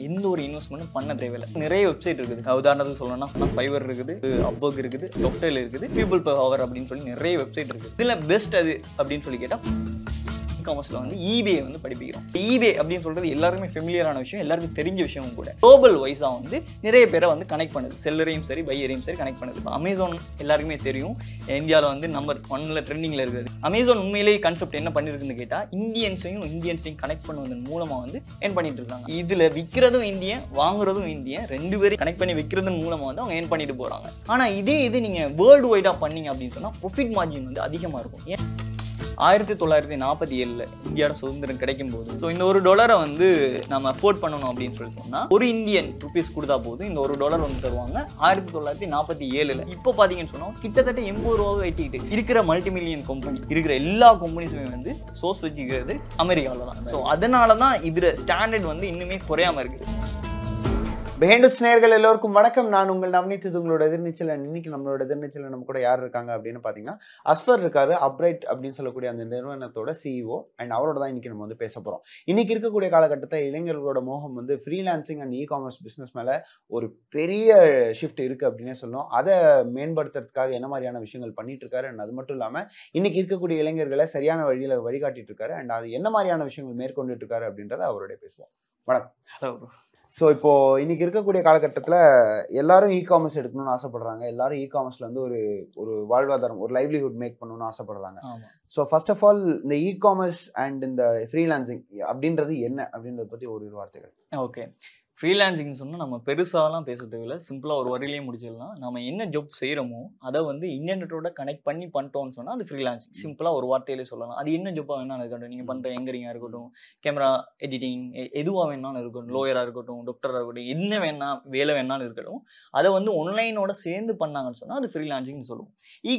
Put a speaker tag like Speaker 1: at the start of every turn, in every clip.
Speaker 1: எந்த ஒரு இன்வெஸ்ட்மெண்ட்டும் பண்ண தேவையில்லை. நிறைய வெப்சைட் இருக்குது. உதாரணத்துக்கு சொல்லணும்னா ஃபைவர் இருக்குது, அப்வொர்க் இருக்குது, டொக்டைல் இருக்குது, பீப்புள் பவர் அப்படின்னு சொல்லி நிறைய வெப்சைட் இருக்குது. இதில் பெஸ்ட் அது அப்படின்னு சொல்லி கேட்டால் காமர்ஸ்ல வந்து ஈபே வந்து படிப்பிக்கிறோம். ஈபே அப்படின்னு சொல்றது எல்லாருமே ஃபெமிலியரான விஷயம், எல்லாருக்கும் தெரிஞ்ச விஷயமும் கூட. குளோபல் வைஸா வந்து நிறைய பேரை வந்து கனெக்ட் பண்ணுது. செல்லரையும் சரி பையரையும் சரி கனெக்ட் பண்ணுது. இப்போ அமேசான் எல்லாருக்குமே தெரியும், இந்தியாவில் வந்து நம்பர் 1ல ட்ரெண்டிங்ல இருக்குது. அமேசான் உண்மையிலேயே கான்செப்ட் என்ன பண்ணிருக்குன்னு கேட்டா, இந்தியன்ஸையும் கனெக்ட் பண்ணுவதன் மூலமா வந்து ஏர்ன் பண்ணிட்டு இருக்காங்க. இதுல விற்கிறதும் இந்தியன், வாங்குறதும் இந்தியன், ரெண்டு பேரும் கனெக்ட் பண்ணி விற்கிறதன் மூலமா வந்து அவங்க ஏர்ன் பண்ணிட்டு போறாங்க. ஆனா இதே இது நீங்க வேர்ல்டு வைடா பண்ணீங்க அப்படின்னு சொன்னா ப்ராஃபிட் மார்ஜின் வந்து அதிகமா இருக்கும். 1947 இந்தியாவோட சுதந்திரம் கிடைக்கும் போது இந்த $1 வந்து நம்ம அஃபோர்ட் பண்ணணும் அப்படின்னு சொல்லி சொன்னா ஒரு இந்தியன் ருபீஸ் கொடுத்தா போதும் இந்த $1 வந்து தருவாங்க. 1947 இப்போ பாத்தீங்கன்னு சொன்னா கிட்டத்தட்ட 80 ரூபாவை வெட்டிட்டு இருக்கிற மல்டி மில்லியன் கம்பெனி இருக்கிற எல்லா கம்பெனிஸுமே வந்து சோர்ஸ் வச்சுக்கிறது அமெரிக்காவில் தான். ஸோ அதனால தான் இதுல ஸ்டாண்டர்ட் வந்து இன்னுமே குறையாம இருக்குது.
Speaker 2: பெஹேண்டுட்ஸ் நேயர்கள் எல்லோருக்கும் வணக்கம். நான் உங்கள் நவநீத். இது உங்களோட எதிர்நீச்சல். இன்னைக்கு நம்மளோட எதிர்நீச்சல் நம்ம கூட யார் இருக்காங்க அப்படின்னு பார்த்தீங்கன்னா அஸ்பர் இருக்காரு. அப்ரைட் அப்படின்னு சொல்லக்கூடிய அந்த நிறுவனத்தோட CEO அண்ட் அவரோட தான் இன்னைக்கு நம்ம வந்து பேச போகிறோம். இன்னைக்கு இருக்கக்கூடிய காலகட்டத்தில் இளைஞர்களோட மோகம் வந்து ஃப்ரீலான்சிங் அண்ட் காமர்ஸ் பிஸ்னஸ் மேலே ஒரு பெரிய ஷிஃப்ட் இருக்குது அப்படின்னே சொல்லணும். அதை மேம்படுத்துறதுக்காக என்ன மாதிரியான விஷயங்கள் பண்ணிட்டு இருக்காரு அண்ட் அது மட்டும் இல்லாமல் இன்னைக்கு இருக்கக்கூடிய இளைஞர்களை சரியான வழியில் வழிகாட்டிட்டு இருக்காரு அண்ட் அது என்ன மாதிரியான விஷயங்கள் மேற்கொண்டுட்டு இருக்காரு அப்படின்றத அவரோட பேசுவோம். வணக்கம்.
Speaker 1: ஹலோ.
Speaker 2: ஸோ இப்போ இன்னைக்கு இருக்கக்கூடிய காலகட்டத்தில் எல்லாரும் காமர்ஸ் எடுக்கணும்னு ஆசைப்படுறாங்க. எல்லாரும் காமர்ஸ்ல வந்து ஒரு வாழ்வாதாரம், ஒரு லைவ்லிஹுட் மேக் பண்ணணும்னு ஆசைப்படுறாங்க. ஸோ ஃபர்ஸ்ட் ஆஃப் ஆல் இந்த காமர்ஸ் அண்ட் இந்த ஃப்ரீலான்சிங் அப்படின்றது என்ன அப்படின்றத பற்றி ஒரு வார்த்தைகள்.
Speaker 1: ஓகே, ஃப்ரீலான்சிங் சொன்னால் நம்ம பெருசாலாம் பேச தேவையில்லை, சிம்பிளாக ஒரு வரியிலேயே முடிச்சிடலாம். நம்ம என்ன ஜாப் செய்கிறோமோ அதை வந்து இன்டர்நெட்டோட கனெக்ட் பண்ணிட்டோம்னு சொன்னால் அது ஃப்ரீலான்சிங். சிம்பிளாக ஒரு வார்த்தையிலே சொல்லலாம். அது என்ன ஜாப்பாக வேணாலும் இருக்கட்டும், நீங்கள் பண்ணுற எங்கரிங்காக இருக்கட்டும், கேமரா எடிட்டிங், எதுவாக வேணாலும் இருக்கட்டும், லோயராக இருக்கட்டும், டாக்டராக இருக்கட்டும், என்ன வேலை வேணாலும் இருக்கட்டும், அதை வந்து ஆன்லைனோட சேர்ந்து பண்ணாங்கன்னு சொன்னால் அது ஃப்ரீலான்சிங்னு சொல்லுவோம்.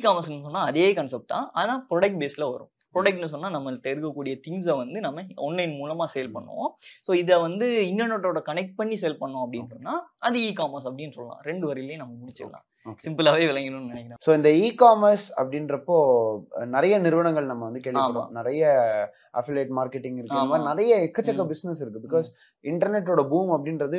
Speaker 1: காமர்ஸ்னு சொன்னால் அதே கான்செப்ட் தான், ஆனால் ப்ராடக்ட் பேஸில் வரும். ப்ராடக்ட்னு சொன்னால் நம்மள்ட்ட இருக்கக்கூடிய திங்ஸை வந்து நம்ம ஆன்லைன் மூலமாக சேல் பண்ணுவோம். ஸோ இதை வந்து இன்டர்நெட்டோட கனெக்ட் பண்ணி சேல் பண்ணோம் அப்படின்னு சொன்னால் அது காமர்ஸ் அப்படின்னு சொல்லலாம். ரெண்டு வரையிலேயே நம்ம முடிச்சிடலாம். சிம்பிளாகவே விளங்கணும்னு நினைக்கிறேன்.
Speaker 2: ஸோ இந்த காமர்ஸ் அப்படின்றப்போ நிறைய நிறுவனங்கள் நம்ம வந்து கேள்விப்படுறோம். நிறைய அஃபிலியேட் மார்க்கெட்டிங் இருக்கு, அந்த மாதிரி நிறைய எக்கச்சக்க பிசினஸ் இருக்கு. பிகாஸ் இன்டர்நெட்டோட பூம் அப்படின்றது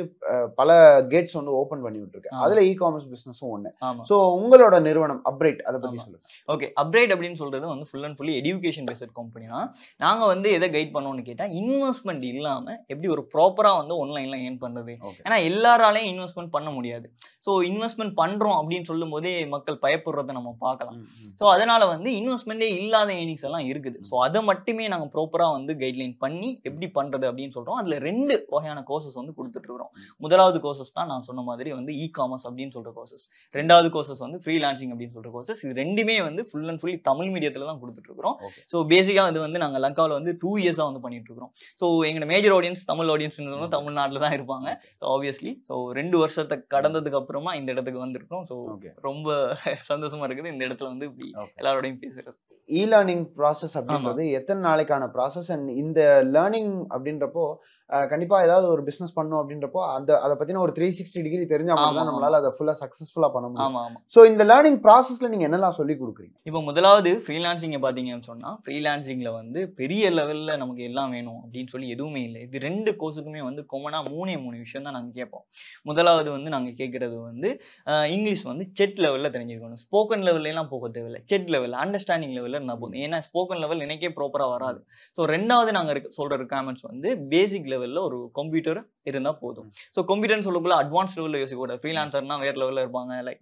Speaker 2: பல கேட்ஸ் வந்து ஓப்பன் பண்ணி விட்டுருக்கு. அதுல காமர்ஸ் பிசினஸும் ஒன்று. ஸோ உங்களோட நிறுவனம் அப்ரைட், அதை பற்றி சொல்லுங்க.
Speaker 1: ஓகே, அப்ரைட் அப்படின்னு சொல்றது வந்து full and fully education based company தான். நாங்க வந்து எதை கைட் பண்ணோம்னு கேட்டா, இன்வெஸ்ட்மெண்ட் இல்லாம எப்படி ஒரு ப்ராப்பரா வந்து ஆன்லைன்ல ஏர்ன் பண்றது. ஏன்னா எல்லாராலையும் இன்வெஸ்ட்மெண்ட் பண்ண முடியாது. ஸோ இன்வெஸ்ட்மெண்ட் பண்றோம் அப்படின்னு சொல்லும் போதே மக்கள் பயப்படுறதை நம்ம பார்க்கலாம். ஸோ அதனால வந்து இன்வெஸ்ட்மெண்டே இல்லாத ஏர்னிங்ஸ் எல்லாம் இருக்குது. ஸோ அதை மட்டுமே நாங்கள் ப்ராப்பரா வந்து கைட்லைன் பண்ணி எப்படி பண்றது அப்படின்னு சொல்றோம். அதுல 2 வகையான கோர்சஸ் வந்து கொடுத்துட்டு இருக்கிறோம். முதலாவது கோர்சஸ் தான் நான் சொன்ன மாதிரி வந்து காமர்ஸ் அப்படின்னு சொல்ற கோர்சஸ். ரெண்டாவது கோர்சஸ் வந்து ஃப்ரீலான்சிங் அப்படின்னு சொல்ற கோர்சஸ். இது ரெண்டுமே வந்து ஃபுல் அண்ட் ஃபுல்லி தமிழ் மீடியத்துல தான் கொடுத்துட்டு இருக்கிறோம். ஸோ பேசிக்கா இது வந்து நாங்கள் லங்காவில் வந்து 2 இயர்ஸா வந்து பண்ணிட்டு இருக்கிறோம். ஸோ எங்களோட மேஜர் ஆடியன்ஸ் தமிழ் ஆடியன்ஸ் தமிழ்நாட்டில் தான் இருப்பாங்க. ஸோ ஆப்வியஸ்லி ஸோ 2 வருஷத்தை கடந்ததுக்கு அப்புறமா இந்த இடத்துக்கு வந்திருக்கோம். ஸோ ரொம்ப சந்தோஷமா இருக்குது இந்த இடத்துல வந்து எல்லாரோடையும் பேசுறது.
Speaker 2: லேர்னிங் ப்ராசஸ் அப்படின்றது எத்தனை நாளைக்கான ப்ராசஸ் அண்ட் இந்த லேர்னிங் அப்படின்றப்போ கண்டிப்பா ஏதாவது ஒரு பிசினஸ் பண்ணணும் அப்படின்றப்போ அதை பத்தின ஒரு 360 டிகிரி தெரிஞ்சா மட்டும் நம்மளால அதை ஃபுல்லா சக்சஸ்ஃபுல்லா பண்ண முடியும். சோ இந்த லேர்னிங் ப்ராசஸ்ல நீங்க என்னெல்லாம் சொல்லி கொடுக்குறீங்க?
Speaker 1: இப்போ முதலாவது ஃப்ரீலான்சிங் பாத்தீங்கன்னு சொன்னா, ஃப்ரீலான்சிங்ல வந்து பெரிய லெவல்ல நமக்கு எல்லாம் வேணும் அப்படின்னு சொல்லி எதுவுமே இல்லை. இது 2 கோர்ஸுக்குமே வந்து காமனா 3 விஷயம் தான் நாங்க கேட்போம். முதலாவது வந்து நாங்க கேட்கறது வந்து இங்கிலீஷ் வந்து செட் லெவல்ல தெரிஞ்சிருக்கணும். ஸ்போக்கன் லெவல்ல எல்லாம் போக தேவையில்லை, செட் லெவல் அண்டர்ஸ்டாண்டிங் லெவல்ல இருந்தா போதும். ஏன்னா ஸ்போக்கன் லெவல் எனக்கே ப்ராப்பரா வராது. ஸோ ரெண்டாவது நாங்க சொல்ற ரிக்வயர்மெண்ட்ஸ் வந்து பேசிக் லெவல்ல ஒரு கம்ப்யூட்டர் இருந்தா போதும். ஸோ கம்ப்யூட்டர்னு சொல்லக்குள்ள அட்வான்ஸ் லெவலில் யோசிக்கூடாது. ஃப்ரீலான்சர்னா வேற லெவலில் இருப்பாங்க, லைக்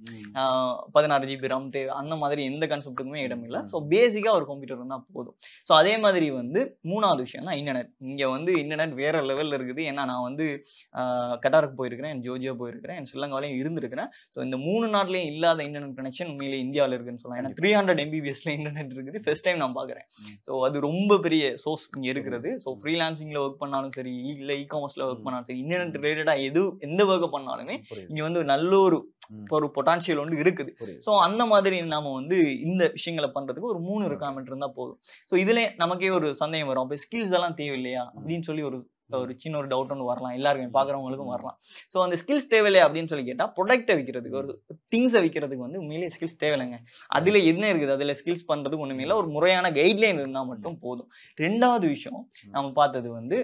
Speaker 1: 16 GB RAM தேவை, அந்த மாதிரி எந்த கான்செப்ட்டுக்குமே இடம் இல்லை. ஸோ பேசிக்காக ஒரு கம்ப்யூட்டர் இருந்தால் போதும். ஸோ அதே மாதிரி வந்து 3வது விஷயம் தான் இன்டர்நெட். இங்கே வந்து இன்டர்நெட் வேற லெவலில் இருக்குது. ஏன்னா நான் வந்து கட்டாருக்கு போயிருக்கிறேன், ஜோர்ஜியா போயிருக்கிறேன், ஸ்ரீலங்காலையும் இருந்திருக்கிறேன். ஸோ இந்த 3 நாட்டிலையும் இல்லாத இன்டர்நெட் கனெக்ஷன் உண்மையிலே இந்தியாவில் இருக்குன்னு சொல்லலாம். ஏன்னா 300 MBPSல இன்டர்நெட் இருக்குது. ஃபர்ஸ்ட் டைம் நான் பார்க்குறேன். ஸோ அது ரொம்ப பெரிய சோர்ஸ் இங்கே இருக்கிறது. ஸோ ஃப்ரீலான்சிங்கில் ஒர்க் பண்ணாலும் சரி, இல்லை காமர்ஸ்ல ஒர்க் பண்ணாலும் சரி, இன்டர்நெட் ரிலேட்டடா எந்த ஒர்க் பண்ணாலுமே இங்க வந்து நல்ல ஒரு பொட்டான்சியல் வந்து இருக்குது. ஸோ அந்த மாதிரி நாம வந்து இந்த விஷயங்களை பண்றதுக்கு ஒரு 3 ரிக்வயர்மெண்ட் இருந்தா போதும். ஸோ இதுல நமக்கே ஒரு சந்தேகம் வரும், அப்போ ஸ்கில்ஸ் எல்லாம் தேவை இல்லையா அப்படின்னு சொல்லி ஒரு ஒரு சின்ன ஒரு டவுட் ஒன்று வரலாம், எல்லாருமே பார்க்குறவங்களுக்கும் வரலாம். ஸோ அந்த ஸ்கில்ஸ் தேவையில்லை அப்படின்னு சொல்லி கேட்டால், ப்ரொடக்ட்டை விற்கிறதுக்கு, ஒரு திங்ஸை விற்கிறதுக்கு வந்து உண்மையிலேயே ஸ்கில்ஸ் தேவையில்லைங்க. அதில் என்ன இருக்குது, அதில் ஸ்கில்ஸ் பண்ணுறதுக்கு ஒன்றுமே இல்லை, ஒரு முறையான கைட்லைன் இருந்தால் மட்டும் போதும். ரெண்டாவது விஷயம் நம்ம பார்த்தது வந்து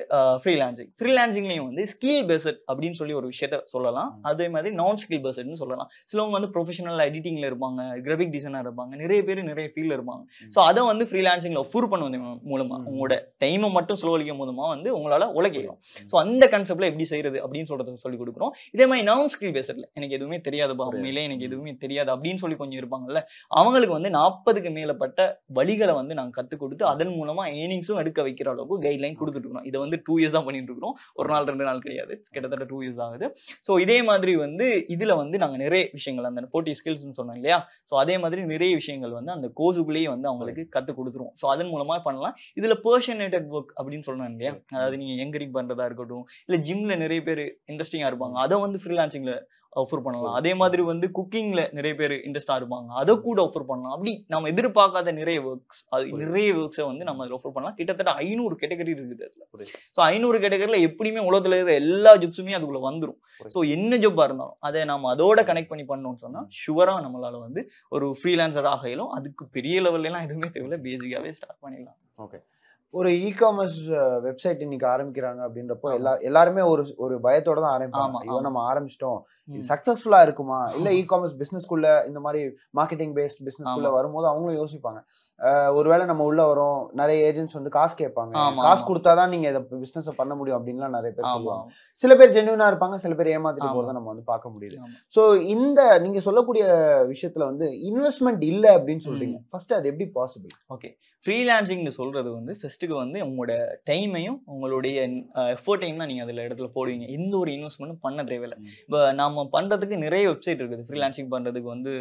Speaker 1: ஃப்ரீலான்சிங். ஃப்ரீலான்சிங்லேயும் வந்து ஸ்கில் பேஸ்ட் அப்படின்னு சொல்லி ஒரு விஷயத்த சொல்லலாம். அதே மாதிரி நான் ஸ்கில் பேஸ்ட்னு சொல்லலாம். சிலவங்க வந்து ப்ரொஃபஷனல் எடிட்டிங்கில் இருப்பாங்க, கிராஃபிக் டிசைனர் இருப்பாங்க, நிறைய பேர் நிறைய ஃபீல்டில் இருப்பாங்க. ஸோ அதை வந்து ஃப்ரீலான்சிங்கில் ஒஃபர் பண்ணுவது மூலமாக உங்களோட டைமை மட்டும் செலவழிக்கும் மூலமாக வந்து உங்களால் உழைக்கலாம். ஸோ அந்த கான்செப்டில் எப்படி செய்கிறது அப்படின்னு சொல்கிறத சொல்லிக் கொடுக்குறோம். இதே மாதிரி நான் ஸ்கில் பேஸ்டில் எனக்கு எதுவுமே தெரியாதுப்பா, உண்மையிலே எனக்கு எதுவுமே தெரியாது அப்படின்னு சொல்லி கொஞ்சம் இருப்பாங்கல்ல, அவங்களுக்கு வந்து 40க்கு மேற்பட்ட வழிகளை வந்து நாங்கள் கற்றுக் கொடுத்து அதன் மூலமாக ஏர்னிங்ஸும் எடுக்க வைக்கிற அளவுக்கு கைட்லைன் கொடுத்துட்டு இருக்கோம். இதை வந்து 2 இயர்ஸ் தான் பண்ணிட்டு இருக்கிறோம். ஒரு நாள் 2 நாள் கிடையாது, கிட்டத்தட்ட 2 இயர்ஸ் ஆகுது. ஸோ இதே மாதிரி வந்து இதில் வந்து நாங்கள் நிறைய விஷயங்கள் அந்த 40 ஸ்கில்ஸ்னு சொன்னோம் இல்லையா, ஸோ அதே மாதிரி நிறைய விஷயங்கள் வந்து அந்த கோர்ஸுக்குள்ளேயே வந்து அவங்களுக்கு கற்றுக் கொடுத்துருவோம். ஸோ அதன் மூலமாக பண்ணலாம். இதில் பர்சனேட்டட் ஒர்க் அப்படின்னு சொல்லணும் இல்லையா, அதாவது நீங்கள் எங்கரிங் பண்ணுறதா இருக்கட்டும், இல்லை ஜிம்மில் நிறைய பேர் இன்ட்ரெஸ்டிங்காக இருப்பாங்க, அதை வந்து ஃப்ரீலான்சிங்கில் ஆஃபர் பண்ணலாம். அதே மாதிரி வந்து குக்கிங்ல நிறைய பேர் இன்ட்ரெஸ்டா இருப்பாங்க, அதை கூட ஆஃபர் பண்ணலாம். அப்படி நம்ம எதிர்பார்க்காத நிறைய ஒர்க்ஸ், அது நிறைய ஒர்க்ஸை வந்து நம்ம ஆஃபர் பண்ணலாம். கிட்டத்தட்ட 500 கேட்டகரி இருக்குது அதுல. ஸோ 500 கேட்டகரியில எப்படியுமே உலகத்துல இருக்கிற எல்லா ஜாப்ஸுமே அதுக்குள்ள வந்துடும். ஸோ என்ன ஜாப்பா இருந்தாலும் அதை நம்ம அதோட கனெக்ட் பண்ணி பண்ணோம்னு சொன்னா ஷுவரா நம்மளால வந்து ஒரு ஃப்ரீலான்சர் ஆக இயலும். அதுக்கு பெரிய லெவல்ல எல்லாம் எதுவுமே தேவையில்லை, பேசிக்காவே ஸ்டார்ட் பண்ணிடலாம்.
Speaker 2: ஓகே. ஒரு இ-காமர்ஸ் வெப்சைட் இன்னைக்கு ஆரம்பிக்கிறாங்க அப்படின்றப்போ எல்லாருமே ஒரு பயத்தோட தான் ஆரம்பிப்பாங்க. இவன் நம்ம ஆரம்பிச்சிட்டோம், இது சக்சஸ்ஃபுல்லா இருக்குமா, இல்ல இ-காமர்ஸ் பிசினஸ்க்குள்ள இந்த மாதிரி மார்க்கெட்டிங் பேஸ்ட் பிசினஸ்க்குள்ள வரும்போது அவங்களும் யோசிப்பாங்க, ஒருவேளை நம்ம உள்ள வரோம், நிறைய ஏஜென்ட்ஸ் வந்து காசு கேட்பாங்க, காசு கொடுத்தாதான் நீங்க இதை பிசினஸ் பண்ண முடியும் அப்படின்லாம் நிறைய பேர் சொல்லுவாங்க. சில பேர் ஜென்யூனா இருப்பாங்க, சில பேர் ஏமாத்திட்டு போறதை நம்ம வந்து பார்க்க முடியுது. சோ இந்த நீங்க சொல்லக்கூடிய விஷயத்துல வந்து இன்வெஸ்ட்மெண்ட் இல்ல அப்படின்னு சொல்றீங்க, ஃபர்ஸ்ட் அது எப்படி பாசிபிள்?
Speaker 1: ஓகே, ஃப்ரீலான்சிங்னு சொல்றது வந்து ஃபர்ஸ்ட்டுக்கு வந்து உங்களோட டைமையும் உங்களுடைய எஃபோர்ட்டையும் தான் நீங்கள் அதில் இடத்துல போடுவீங்க. எந்த ஒரு இன்வெஸ்ட்மெண்ட்டும் பண்ண தேவையில்லை. இப்போ நம்ம பண்ணுறதுக்கு நிறைய வெப்சைட் இருக்குது ஃப்ரீலான்சிங் பண்ணுறதுக்கு. வந்து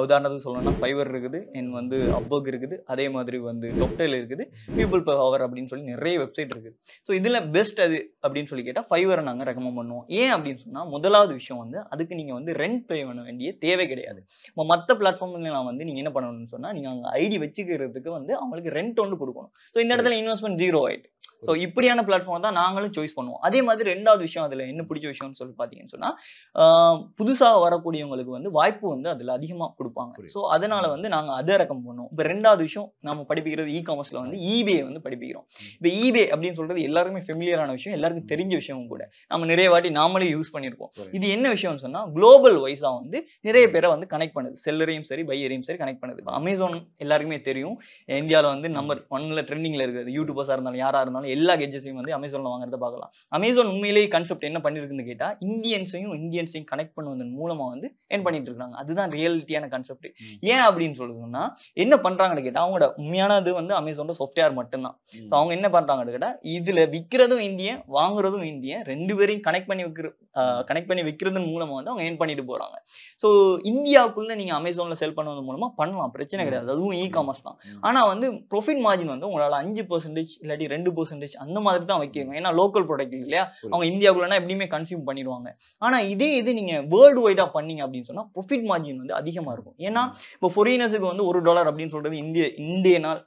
Speaker 1: உதாரணத்துக்கு சொல்லணும்னா ஃபைவர் இருக்குது, வந்து அப்வொர்க் இருக்குது, அதே மாதிரி வந்து டொப்டெயில் இருக்குது, பீப்புள் பெர் ஹவர் அப்படின்னு சொல்லி நிறைய வெப்சைட் இருக்குது. ஸோ இதில் பெஸ்ட் அது அப்படின்னு சொல்லி கேட்டால் ஃபைவரை நாங்கள் ரெக்கமெண்ட் பண்ணுவோம். ஏன் அப்படின்னு சொன்னால், முதலாவது விஷயம் வந்து அதுக்கு நீங்கள் வந்து ரெண்ட் பே பண்ண வேண்டிய தேவை கிடையாது. இப்போ மற்ற பிளாட்ஃபார்ம்லாம் வந்து நீங்கள் என்ன பண்ணணும்னு சொன்னால், நீங்கள் அங்கே ஐடி வச்சுக்கிறதுக்கு வந்து அவங்களுக்கு ரெண்ட் ஒன்று கொடுக்கணும். ஸோ இந்த இடத்துல இன்வெஸ்ட்மெண்ட் 0 ஆயிட்டு. ஸோ இப்படியான பிளாட்ஃபார்ம் தான் நாங்களும் சாய்ஸ் பண்ணுவோம். அதே மாதிரி ரெண்டாவது விஷயம் அதில் என்ன பிடிச்ச விஷயம்னு சொல்லி பார்த்தீங்கன்னு சொன்னால், புதுசாக வரக்கூடியவங்களுக்கு வந்து வாய்ப்பு வந்து அதில் அதிகமாக கொடுப்பாங்க. ஸோ அதனால வந்து நாங்கள் அதை ரெக்கமெண்ட் பண்ணுவோம். இப்போ ரெண்டாவது விஷயம் நம்ம படிப்பிக்கிறது இ-காமர்ஸில் வந்து ஈபே வந்து படிப்பிக்கிறோம். இப்போ ஈபே அப்படின்னு சொல்றது எல்லாருமே ஃபெமிலியரான விஷயம், எல்லாருக்கும் தெரிஞ்ச விஷயமும் கூட. நம்ம நிறைய வாட்டி நாமளே யூஸ் பண்ணியிருப்போம். இது என்ன விஷயம்னு சொன்னால், குளோபல் வைஸாக வந்து நிறைய பேரை வந்து கனெக்ட் பண்ணுது. செல்லரையும் சரி பையரையும் சரி கனெக்ட் பண்ணுது. அமேசான் எல்லாருக்குமே தெரியும், இந்தியாவில் வந்து நம்பர் 1ல ட்ரெண்டிங்கில் இருக்குது. யூடியூபர்ஸாக இருந்தாலும் யாராக இருந்தாலும் எல்லா கெட்ஜெட்ஸையும் வந்து அமேசானில் வாங்குறத பார்க்கலாம். அமேசான் உண்மையிலேயே கான்செப்ட் என்ன பண்ணிருக்குன்னு கேட்டால், இந்தியன்ஸையும் கனெக்ட் பண்ணுவதன் மூலமாக வந்து ஏன் பண்ணிட்டு இருக்காங்க. அதுதான் ரியாலிட்டியான கான்செப்ட். ஏன் அப்படின்னு சொல்லுதுன்னா, என்ன பண்றாங்கன்னு கேட்டால், அவங்களோட உண்மையானது வந்து அமேசானோட சாஃப்ட்வேர் மட்டும்தான். ஸோ அவங்க என்ன பண்றாங்கன்னு கேட்டால், இதுல விற்கிறதும் இந்தியன், வாங்குறதும் இந்தியன், ரெண்டு பேரையும் கனெக்ட் பண்ணி விற்கிறதன் மூலமா வந்து அவங்க ஏன் பண்ணிட்டு போறாங்க. ஸோ இந்தியாவுக்குள்ள நீங்க அமேசான்ல செல் பண்ணுவது மூலமா பண்ணலாம், பிரச்சனை கிடையாது. அதுவும் இ-காமர்ஸ் தான். ஆனா வந்து ப்ராஃபிட் மார்ஜின் வந்து உங்களால 5% இல்லாட்டி 2% அந்த மாதிரி தான் வைக்கணும். ஏன்னா லோக்கல் ப்ராடக்ட் இல்லையா, அவங்க இந்தியாவுக்குள்ளனா எப்படியுமே கன்சியூம் பண்ணிடுவாங்க. ஆனா இதே இது நீங்க வேர்ல்டு வைடா பண்ணீங்க அப்படின்னு சொன்னா ப்ராஃபிட் மார்ஜின் வந்து அதிகமா இருக்கும். ஏன்னா இப்போ ஃபாரினர்ஸுக்கு வந்து $1 அப்படின்னு சொல்றது இந்தியனால்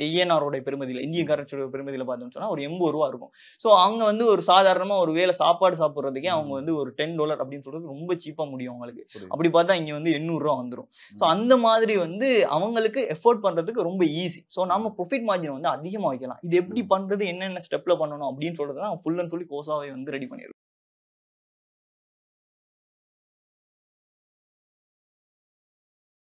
Speaker 1: ஐஎன்ஆரோட பெருமதியில், இந்திய கரன்சியோட பெருமதியில் பார்த்தோம்னு சொன்னா ஒரு $80 இருக்கும். ஸோ அவங்க வந்து ஒரு சாதாரணமா ஒரு வேளை சாப்பாடு சாப்பிட்றதுக்கே அவங்க வந்து ஒரு $10 அப்படின்னு சொல்றது ரொம்ப சீப்பா முடியும் அவங்களுக்கு. அப்படி பார்த்தா இங்க வந்து $800 வந்துடும். ஸோ அந்த மாதிரி வந்து அவங்களுக்கு எஃபோர்ட் பண்றதுக்கு ரொம்ப ஈஸி. ஸோ நம்ம ப்ராஃபிட் மார்ஜின் வந்து அதிகமாக வைக்கலாம். இது எப்படி பண்றது, என்னென்ன ஸ்டெப்ல பண்ணணும் அப்படின்னு சொல்றது ஃபுல் அண்ட் ஃபுல்லி கோர்ஸாவே வந்து ரெடி பண்ணிருக்கோம்.